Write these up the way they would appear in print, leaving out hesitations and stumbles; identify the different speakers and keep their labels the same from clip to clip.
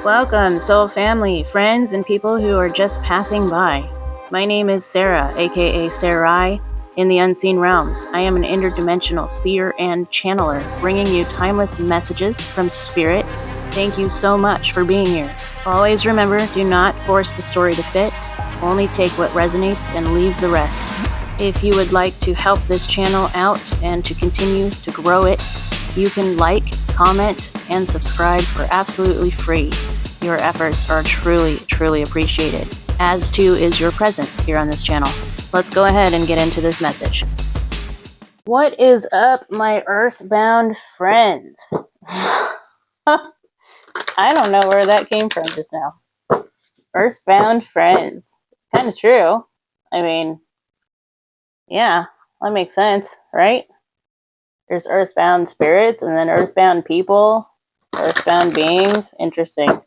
Speaker 1: Welcome, soul family, friends, and people who are just passing by. My name is Sara, aka Sarai, in the unseen realms. I am an interdimensional seer and channeler, bringing you timeless messages from spirit. Thank you so much for being here. Always remember, do not force the story to fit. Only take what resonates and leave the rest. If you would like to help this channel out and to continue to grow it, you can like, comment, and subscribe for absolutely free. Your efforts are truly, truly appreciated, as too is your presence here on this channel. Let's go ahead and get into this message. What is up, my earthbound friends? I don't know where that came from just now. Earthbound friends. Kind of true. I mean, yeah, that makes sense, right? There's earthbound spirits and then earthbound people, earthbound beings. Interesting.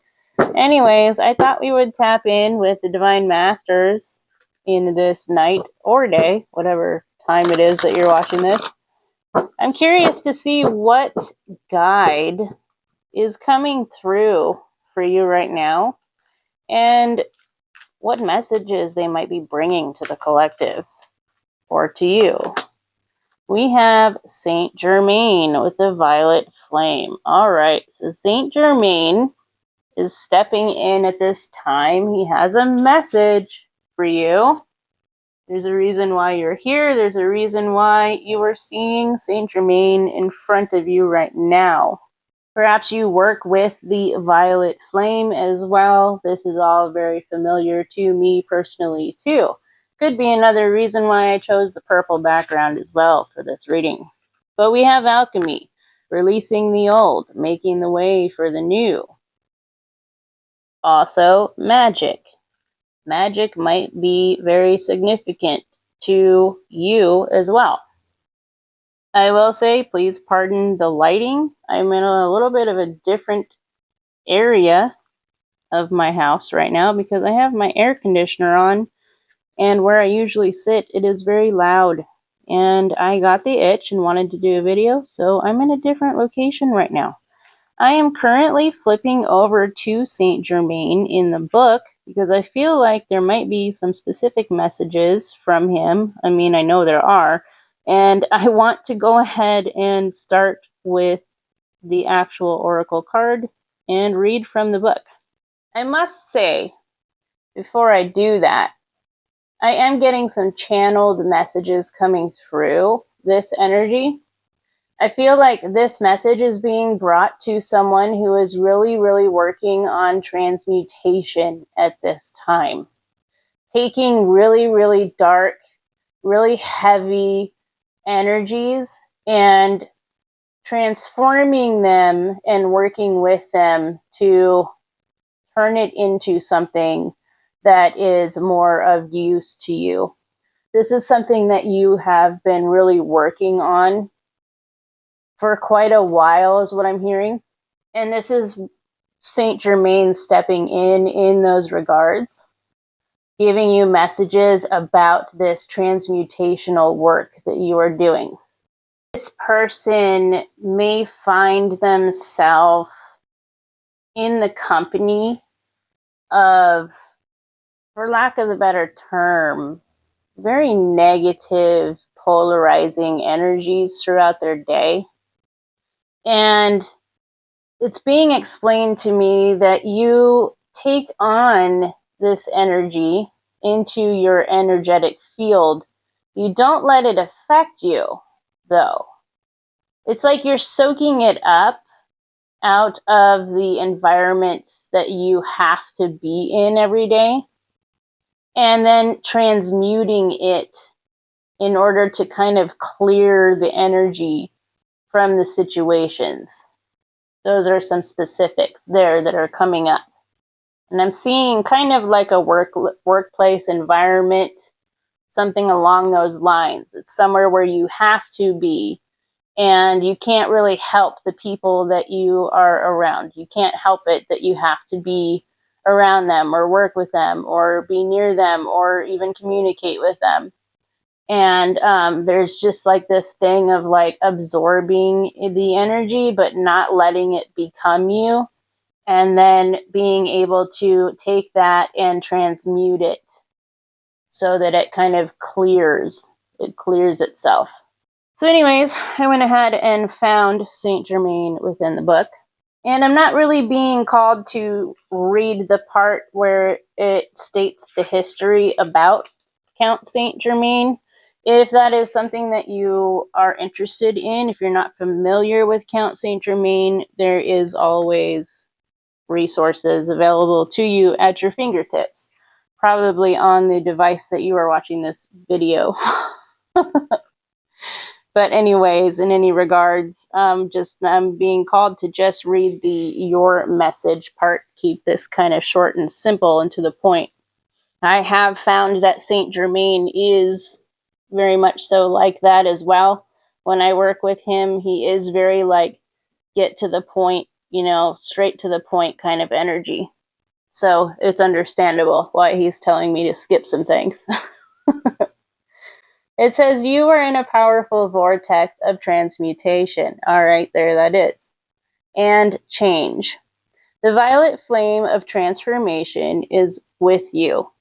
Speaker 1: Anyways, I thought we would tap in with the Divine Masters in this night or day, whatever time it is that you're watching this. I'm curious to see what guide is coming through for you right now and what messages they might be bringing to the collective or to you. We have Saint Germain with the violet flame. All right, so Saint Germain is stepping in at this time. He has a message for you. There's a reason why you're here. There's a reason why you are seeing Saint Germain in front of you right now. Perhaps you work with the violet flame as well. This is all very familiar to me personally too. Could be another reason why I chose the purple background as well for this reading. But we have alchemy, releasing the old, making the way for the new. Also, magic. Magic might be very significant to you as well. I will say, please pardon the lighting. I'm in a little bit of a different area of my house right now because I have my air conditioner on, and where I usually sit, it is very loud. And I got the itch and wanted to do a video, so I'm in a different location right now. I am currently flipping over to Saint Germain in the book because I feel like there might be some specific messages from him. I mean, I know there are. And I want to go ahead and start with the actual oracle card and read from the book. I must say, before I do that, I am getting some channeled messages coming through this energy. I feel like this message is being brought to someone who is really, really working on transmutation at this time. Taking really, really dark, really heavy energies and transforming them and working with them to turn it into something that is more of use to you. This is something that you have been really working on for quite a while is what I'm hearing. And this is Saint Germain stepping in those regards, giving you messages about this transmutational work that you are doing. This person may find themselves in the company of, for lack of a better term, very negative, polarizing energies throughout their day. And it's being explained to me that you take on this energy into your energetic field. You don't let it affect you, though. It's like you're soaking it up out of the environment that you have to be in every day, and then transmuting it in order to kind of clear the energy from the situations. Those are some specifics there that are coming up. And I'm seeing kind of like a workplace environment, something along those lines. It's somewhere where you have to be, and you can't really help the people that you are around. You can't help it that you have to be around them or work with them or be near them or even communicate with them. And there's just like this thing of like absorbing the energy but not letting it become you. and then being able to take that and transmute it so that it kind of clears itself. So anyways, I went ahead and found Saint Germain within the book. And I'm not really being called to read the part where it states the history about Count Saint Germain. If that is something that you are interested in, if you're not familiar with Count Saint Germain, there is always resources available to you at your fingertips, probably on the device that you are watching this video. But anyways, in any regards, I'm being called to just read the your message part. Keep this kind of short and simple and to the point. I have found that Saint Germain is very much so like that as well. When I work with him, he is very like get to the point, straight to the point kind of energy. So it's understandable why he's telling me to skip some things. It says you are in a powerful vortex of transmutation. All right, there that is. And change. The violet flame of transformation is with you.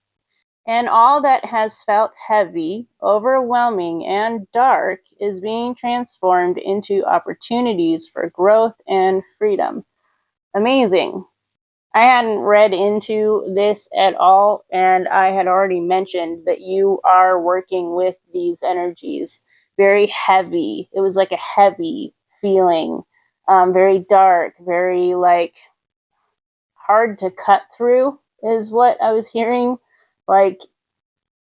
Speaker 1: And all that has felt heavy, overwhelming, and dark is being transformed into opportunities for growth and freedom. Amazing. I hadn't read into this at all, and I had already mentioned that you are working with these energies. Very heavy. It was like a heavy feeling. Very dark, very like hard to cut through is what I was hearing. Like,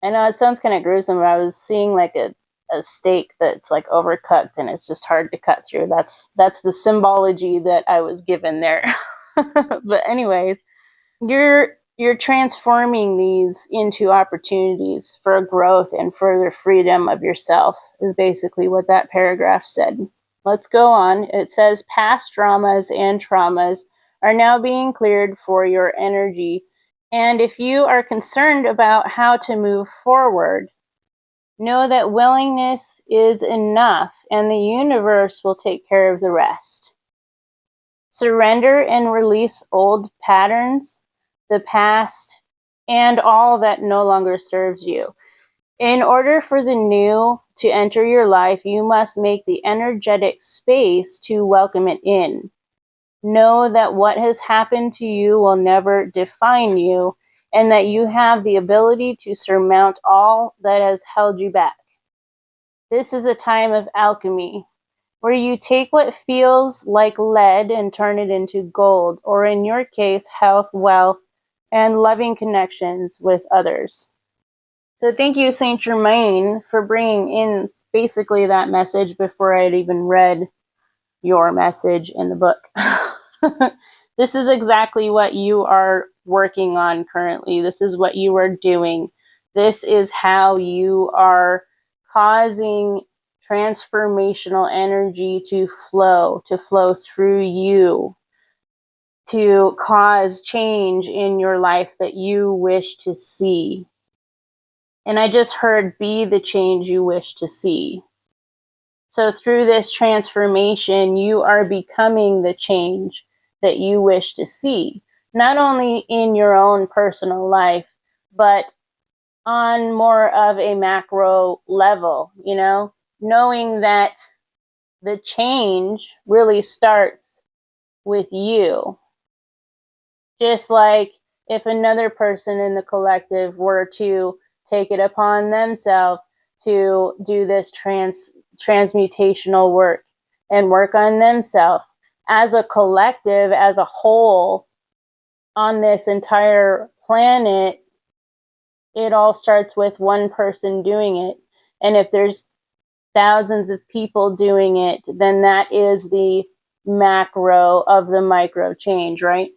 Speaker 1: I know it sounds kind of gruesome, but I was seeing like a steak that's like overcooked and it's just hard to cut through. That's the symbology that I was given there. But anyways, you're transforming these into opportunities for growth and further freedom of yourself is basically what that paragraph said. Let's go on. It says past dramas and traumas are now being cleared for your energy. And if you are concerned about how to move forward, know that willingness is enough and the universe will take care of the rest. Surrender and release old patterns, the past, and all that no longer serves you. In order for the new to enter your life, you must make the energetic space to welcome it in. Know that what has happened to you will never define you, and that you have the ability to surmount all that has held you back. This is a time of alchemy, where you take what feels like lead and turn it into gold, or in your case, health, wealth, and loving connections with others. So thank you, Saint Germain, for bringing in basically that message before I had even read your message in the book. This is exactly what you are working on currently. This is what you are doing. This is how you are causing transformational energy to flow through you, to cause change in your life that you wish to see. And I just heard, be the change you wish to see. So through this transformation, you are becoming the change that you wish to see, not only in your own personal life, but on more of a macro level, knowing that the change really starts with you. Just like if another person in the collective were to take it upon themselves to do this transmutational work and work on themselves as a collective, as a whole, on this entire planet, it all starts with one person doing it. And if there's thousands of people doing it, then that is the macro of the micro change, right?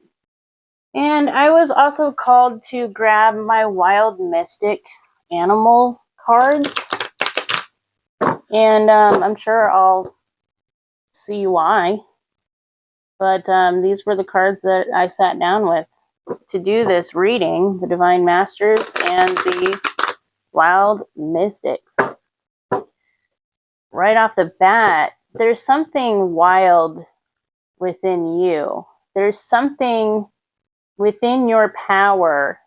Speaker 1: And I was also called to grab my Wild Mystic animal cards. And I'm sure I'll see why. But these were the cards that I sat down with to do this reading, the Divine Masters and the Wild Mystics. Right off the bat, there's something wild within you. there's something within your power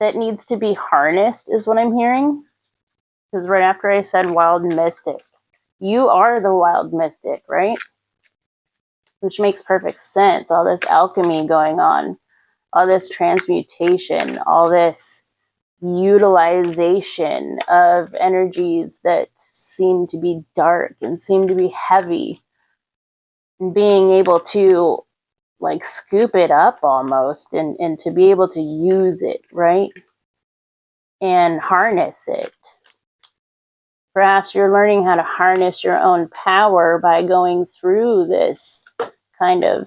Speaker 1: that needs to be harnessed, is what I'm hearing. Because right after I said wild mystic, you are the wild mystic, right? Which makes perfect sense. All this alchemy going on, all this transmutation, all this utilization of energies that seem to be dark and seem to be heavy, and being able to like scoop it up almost, and to be able to use it, right? And harness it. Perhaps you're learning how to harness your own power by going through this kind of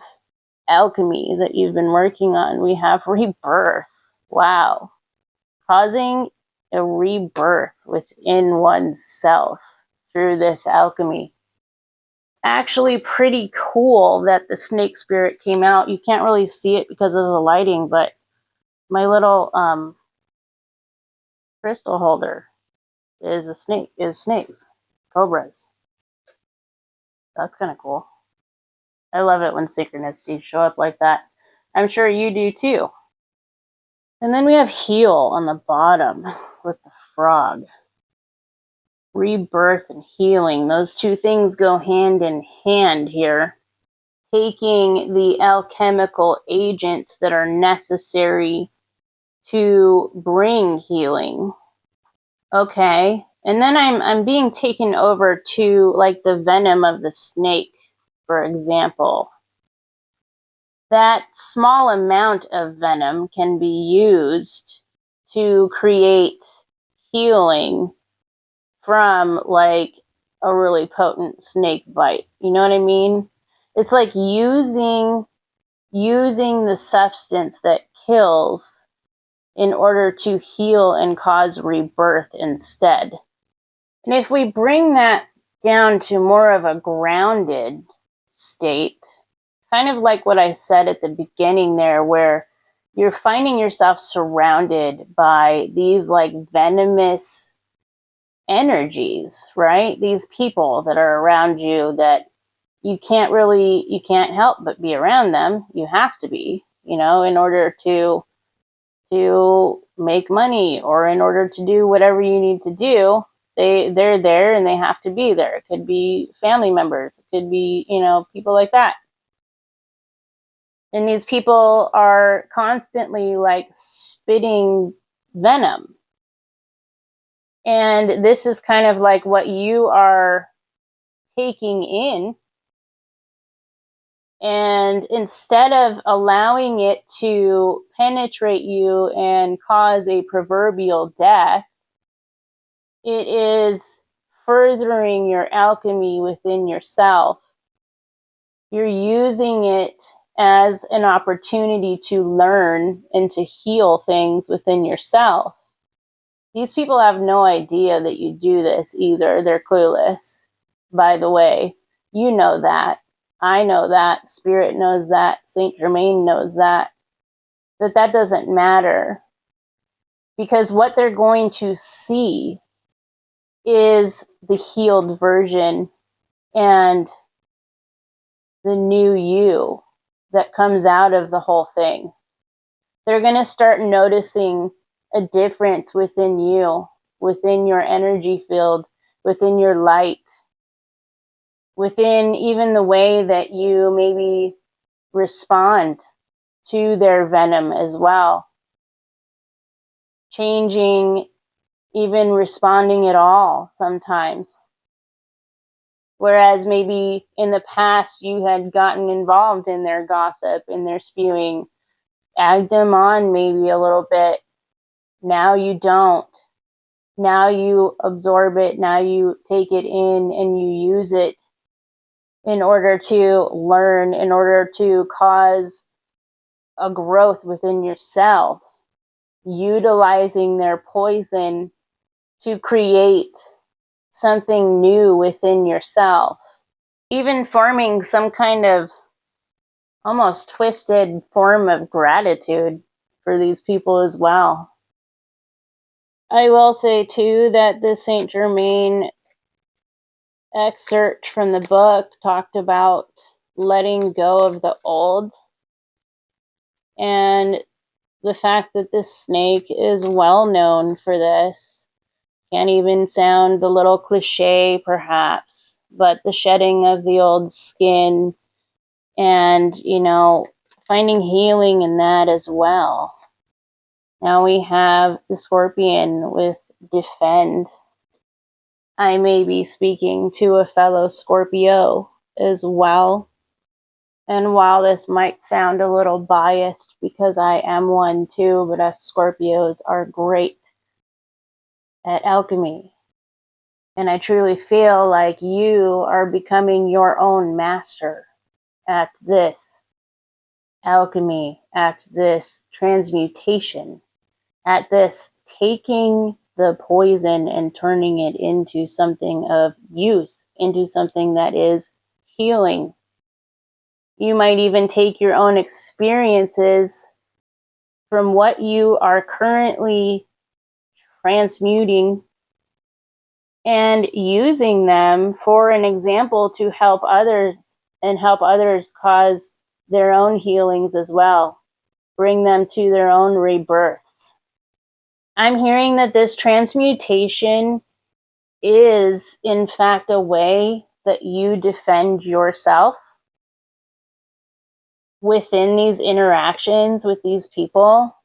Speaker 1: alchemy that you've been working on. We have rebirth. Wow. Causing a rebirth within oneself through this alchemy. Actually pretty cool that the snake spirit came out. You can't really see it because of the lighting, but my little crystal holder is snakes, cobras. That's kind of cool. I love it when synchronicities show up like that. I'm sure you do too. And then we have heal on the bottom with the frog. Rebirth and healing, those two things go hand in hand here. Taking the alchemical agents that are necessary to bring healing. Okay, and then I'm being taken over to like the venom of the snake, for example. That small amount of venom can be used to create healing from like a really potent snake bite. You know what I mean? It's like using the substance that kills in order to heal and cause rebirth instead. And if we bring that down to more of a grounded state, kind of like what I said at the beginning there, where you're finding yourself surrounded by these like venomous energies, right? These people that are around you that you can't help but be around them. You have to be, in order to make money or in order to do whatever you need to do. They're there and they have to be there. It could be family members. It could be, people like that. And these people are constantly like spitting venom. And this is kind of like what you are taking in. And instead of allowing it to penetrate you and cause a proverbial death, it is furthering your alchemy within yourself. You're using it as an opportunity to learn and to heal things within yourself. These people have no idea that you do this either. They're clueless, by the way. You know that. I know that. Spirit knows that. Saint Germain knows that. That doesn't matter. Because what they're going to see is the healed version and the new you that comes out of the whole thing. They're going to start noticing a difference within you, within your energy field, within your light, within even the way that you maybe respond to their venom as well. Changing, even responding at all sometimes. Whereas maybe in the past you had gotten involved in their gossip, in their spewing, egged them on maybe a little bit. Now you don't. Now you absorb it. Now you take it in and you use it in order to learn, in order to cause a growth within yourself, utilizing their poison to create something new within yourself, even forming some kind of almost twisted form of gratitude for these people as well. I will say too that the Saint Germain excerpt from the book talked about letting go of the old And the fact that this snake is well known for this can even sound a little cliche, perhaps, but the shedding of the old skin and, finding healing in that as well. Now we have the scorpion with defend. I may be speaking to a fellow Scorpio as well. And while this might sound a little biased because I am one too, but us Scorpios are great at alchemy. And I truly feel like you are becoming your own master at this alchemy, at this transmutation, at this taking the poison and turning it into something of use, into something that is healing. You might even take your own experiences from what you are currently transmuting and using them for an example to help others and help others cause their own healings as well. Bring them to their own rebirths. I'm hearing that this transmutation is, in fact, a way that you defend yourself within these interactions with these people.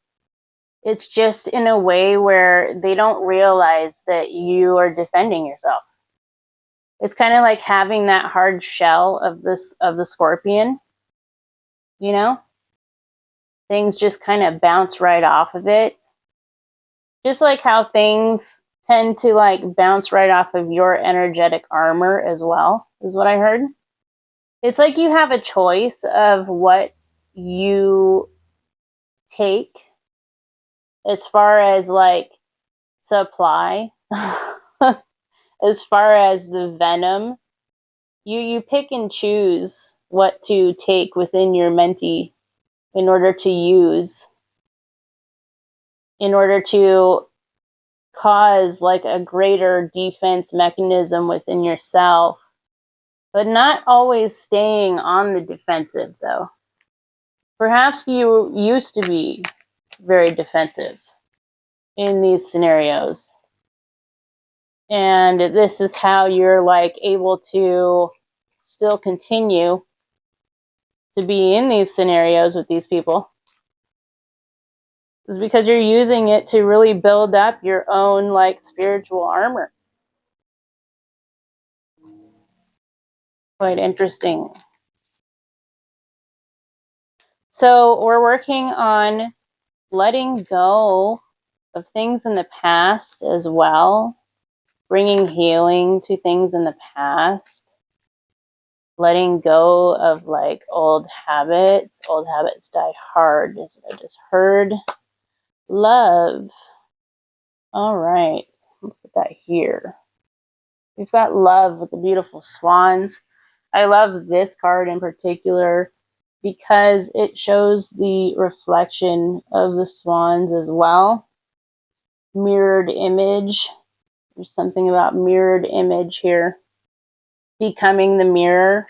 Speaker 1: It's just in a way where they don't realize that you are defending yourself. It's kind of like having that hard shell of the scorpion, Things just kind of bounce right off of it. Just like how things tend to bounce right off of your energetic armor as well, is what I heard. It's like you have a choice of what you take as far as supply. As far as the venom, you pick and choose what to take within your mentee in order to use, in order to cause a greater defense mechanism within yourself, but not always staying on the defensive though. Perhaps you used to be very defensive in these scenarios. And this is how you're able to still continue to be in these scenarios with these people. Is because you're using it to really build up your own spiritual armor. Quite interesting. So we're working on letting go of things in the past as well, bringing healing to things in the past, letting go of old habits. Old habits die hard, is what I just heard. Love. All right, let's put that here. We've got love with the beautiful swans. I love this card in particular because it shows the reflection of the swans as well. Mirrored image. There's something about mirrored image here. Becoming the mirror.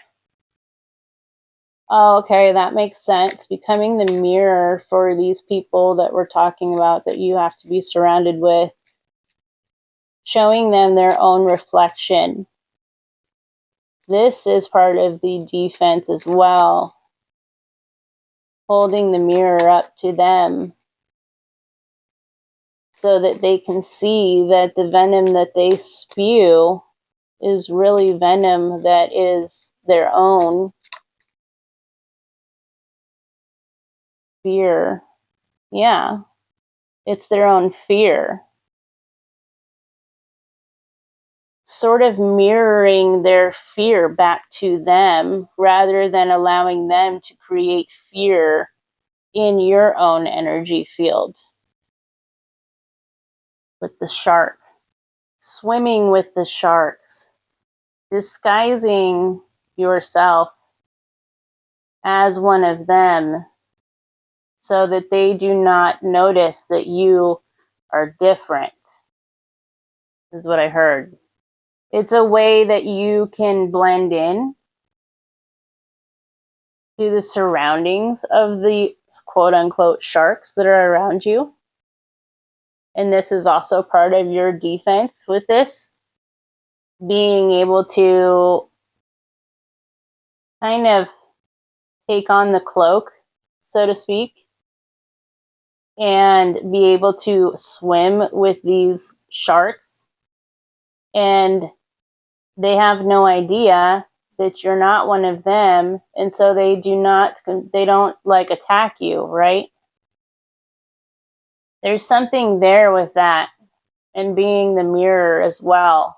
Speaker 1: Oh, okay, that makes sense. Becoming the mirror for these people that we're talking about that you have to be surrounded with. Showing them their own reflection. This is part of the defense as well. Holding the mirror up to them so that they can see that the venom that they spew is really venom that is their own fear. Yeah, it's their own fear. Sort of mirroring their fear back to them rather than allowing them to create fear in your own energy field. With the shark, swimming with the sharks, disguising yourself as one of them so that they do not notice that you are different, is what I heard. It's a way that you can blend in to the surroundings of the quote unquote sharks that are around you. And this is also part of your defense with this, being able to kind of take on the cloak, so to speak, and be able to swim with these sharks. And they have no idea that you're not one of them, and so they don't like attack you, right? There's something there with that, and being the mirror as well.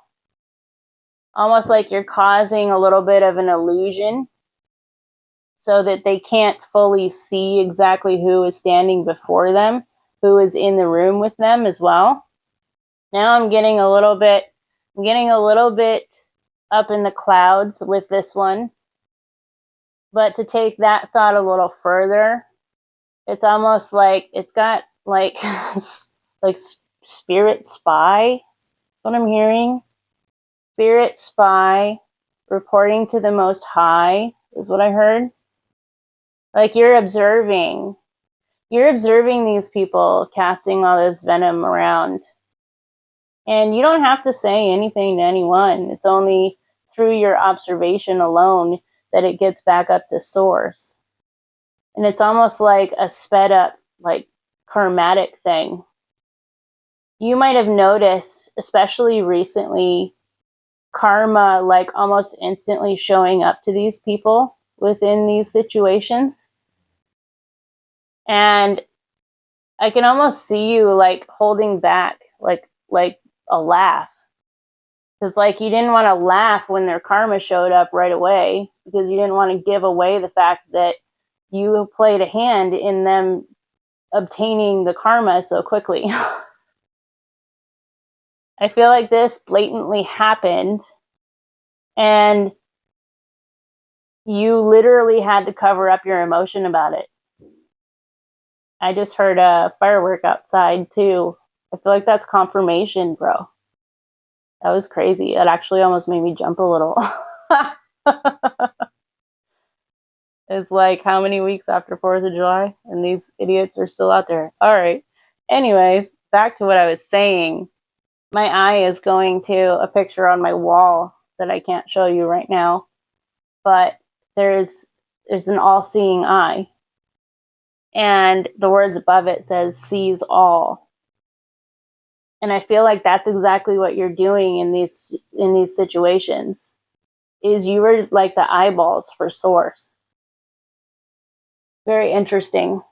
Speaker 1: Almost like you're causing a little bit of an illusion so that they can't fully see exactly who is standing before them, who is in the room with them as well. Now I'm getting a little bit up in the clouds with this one. But to take that thought a little further, it's almost like it's got like like spirit spy. That's what I'm hearing. Spirit spy reporting to the Most High is what I heard. Like you're observing these people casting all this venom around. And you don't have to say anything to anyone. It's only through your observation alone that it gets back up to source. And it's almost like a sped up, like karmatic thing. You might have noticed, especially recently, karma like almost instantly showing up to these people within these situations. And I can almost see you like holding back, like a laugh. Because like you didn't want to laugh when their karma showed up right away, because you didn't want to give away the fact that you played a hand in them obtaining the karma so quickly. I feel like this blatantly happened, and you literally had to cover up your emotion about it. I just heard a firework outside too. I feel like that's confirmation, bro. That was crazy. It actually almost made me jump a little. It's like, how many weeks after 4th of July? And these idiots are still out there. All right. Anyways, back to what I was saying. My eye is going to a picture on my wall that I can't show you right now. But there's an all-seeing eye. And the words above it says, sees all. And I feel like that's exactly what you're doing in these situations. Is you were like the eyeballs for source. Very interesting.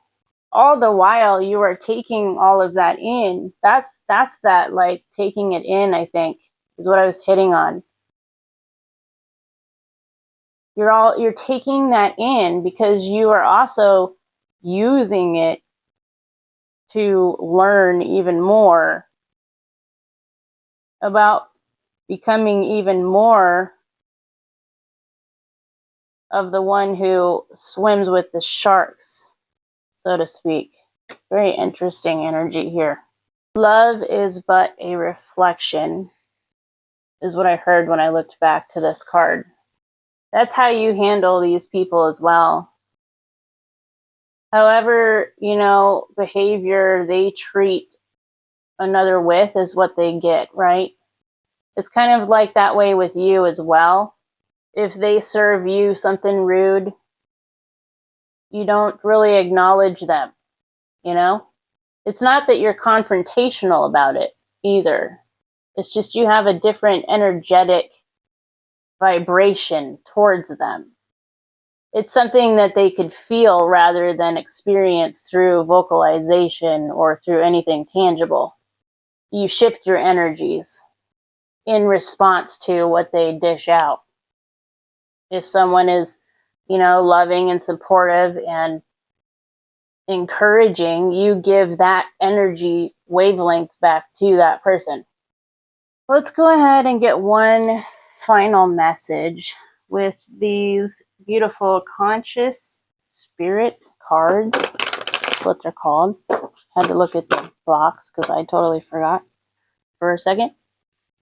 Speaker 1: All the while you are taking all of that in. That's that like taking it in, I think, is what I was hitting on. You're taking that in because you are also using it to learn even more about becoming even more of the one who swims with the sharks, so to speak. Very interesting energy here. Love is but a reflection, is what I heard when I looked back to this card. That's how you handle these people as well. However, behavior they treat another with is what they get, right? It's kind of like that way with you as well. If they serve you something rude, you don't really acknowledge them, It's not that you're confrontational about it either. It's just you have a different energetic vibration towards them. It's something that they could feel rather than experience through vocalization or through anything tangible. You shift your energies in response to what they dish out. If someone is, loving and supportive and encouraging, you give that energy wavelength back to that person. Let's go ahead and get one final message with these beautiful conscious spirit cards. That's what they're called. Had to look at the box because I totally forgot for a second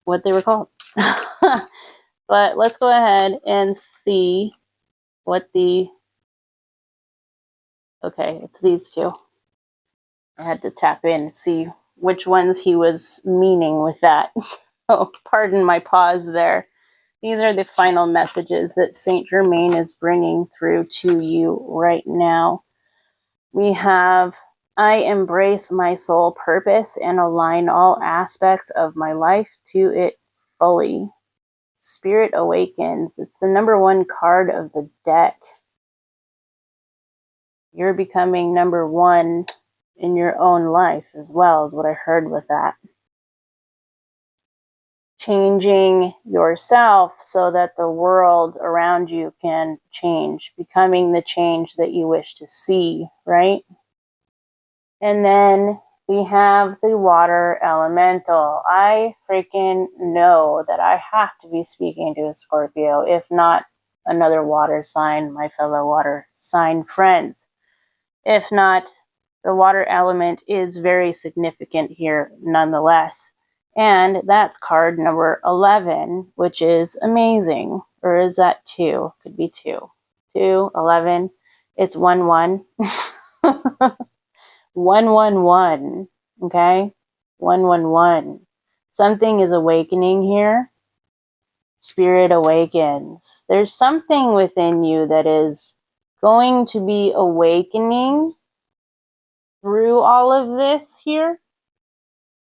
Speaker 1: what they were called. But let's go ahead and see what the Okay, it's these two. I had to tap in to see which ones he was meaning with that. So pardon my pause there. These are the final messages that Saint Germain is bringing through to you right now. We have, I embrace my soul purpose and align all aspects of my life to it fully. Spirit awakens. It's the number one card of the deck. You're becoming number one in your own life as well, is what I heard with that. Changing yourself so that the world around you can change, becoming the change that you wish to see, right? And then we have the water elemental. I freaking know that I have to be speaking to a Scorpio, if not another water sign, my fellow water sign friends. If not, the water element is very significant here nonetheless. And that's card number 11, which is amazing. Or is that 2? Could be 2. 2, 11. It's 1, 1. 1, 1, 1. Okay? 1, 1, 1. Something is awakening here. Spirit awakens. There's something within you that is going to be awakening through all of this here.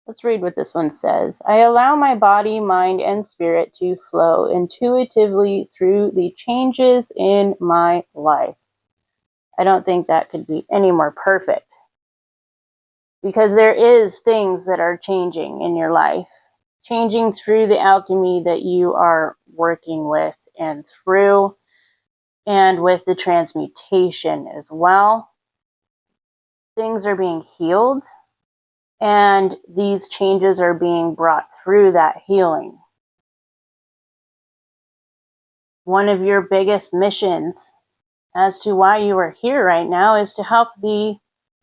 Speaker 1: Let's read what this one says. I allow my body, mind, and spirit to flow intuitively through the changes in my life. I don't think that could be any more perfect, because there is things that are changing in your life, changing through the alchemy that you are working with and through, and with the transmutation as well. Things are being healed, and these changes are being brought through that healing. One of your biggest missions as to why you are here right now is to help the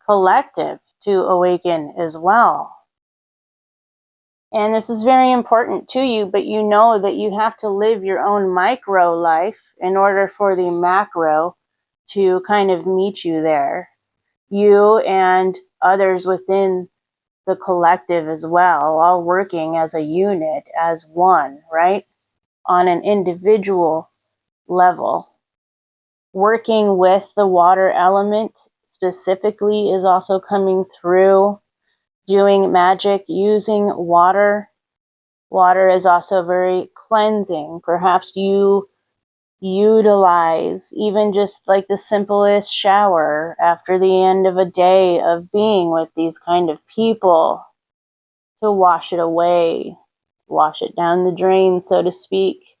Speaker 1: collective to awaken as well. And this is very important to you, but you know that you have to live your own micro life in order for the macro to kind of meet you there. You and others within the collective as well, all working as a unit, as one, right? On an individual level. Working with the water element specifically is also coming through. Doing magic using water. Water is also very cleansing. Perhaps you utilize even just like the simplest shower after the end of a day of being with these kind of people to wash it away, wash it down the drain, so to speak,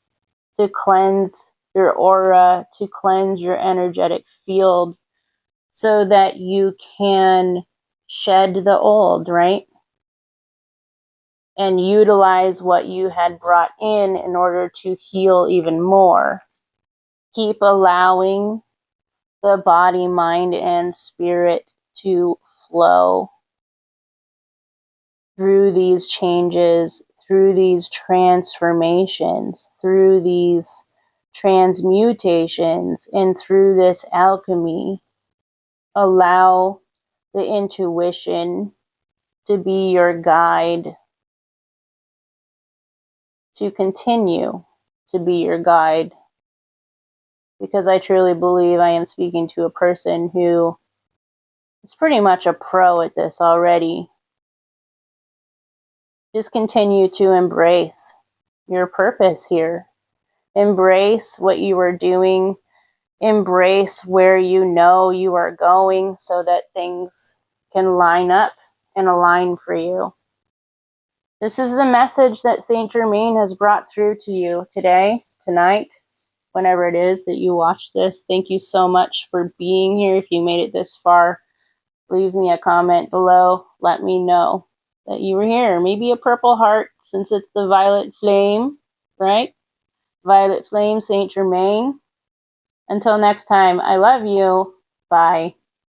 Speaker 1: to cleanse your aura, to cleanse your energetic field so that you can shed the old, right? And utilize what you had brought in order to heal even more. Keep allowing the body, mind, and spirit to flow through these changes, through these transformations, through these transmutations, and through this alchemy. Allow the intuition to be your guide, to continue to be your guide, because I truly believe I am speaking to a person who is pretty much a pro at this already. Just continue to embrace your purpose here. Embrace what you are doing. Embrace where you know you are going so that things can line up and align for you. This is the message that Saint Germain has brought through to you today, tonight, whenever it is that you watch this. Thank you so much for being here. If you made it this far, leave me a comment below. Let me know that you were here. Maybe a purple heart, since it's the violet flame, right? Violet flame, Saint Germain. Until next time, I love you. Bye.